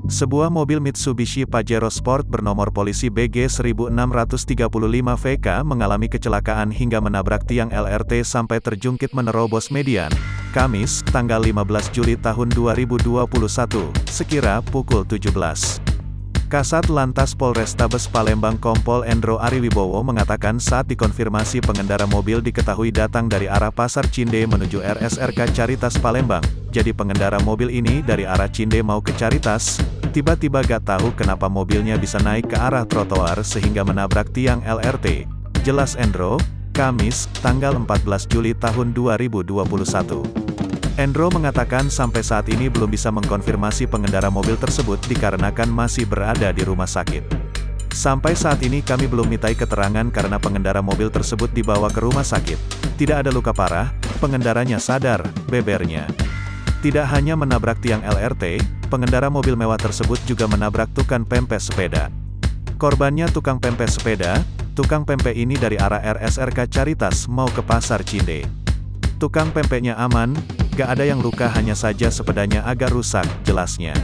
Sebuah mobil Mitsubishi Pajero Sport bernomor polisi BG 1635 VK mengalami kecelakaan hingga menabrak tiang LRT sampai terjungkit menerobos median, Kamis, tanggal 15 Juli tahun 2021, sekira pukul 17. Kasat Lantas Polrestabes Palembang Kompol Endro Ariwibowo mengatakan saat dikonfirmasi pengendara mobil diketahui datang dari arah Pasar Cinde menuju RSRK Caritas Palembang. Jadi pengendara mobil ini dari arah Cinde mau ke Caritas, tiba-tiba gak tahu kenapa mobilnya bisa naik ke arah trotoar sehingga menabrak tiang LRT. Jelas Endro, Kamis, tanggal 14 Juli tahun 2021. Endro mengatakan sampai saat ini belum bisa mengkonfirmasi pengendara mobil tersebut dikarenakan masih berada di rumah sakit. Sampai saat ini kami belum mintai keterangan karena pengendara mobil tersebut dibawa ke rumah sakit. Tidak ada luka parah, pengendaranya sadar, bebernya. Tidak hanya menabrak tiang LRT, pengendara mobil mewah tersebut juga menabrak tukang pempek sepeda. Korbannya tukang pempek sepeda, tukang pempek ini dari arah RSRK Caritas mau ke Pasar Cinde. Tukang pempeknya aman, gak ada yang luka hanya saja sepedanya agak rusak, jelasnya.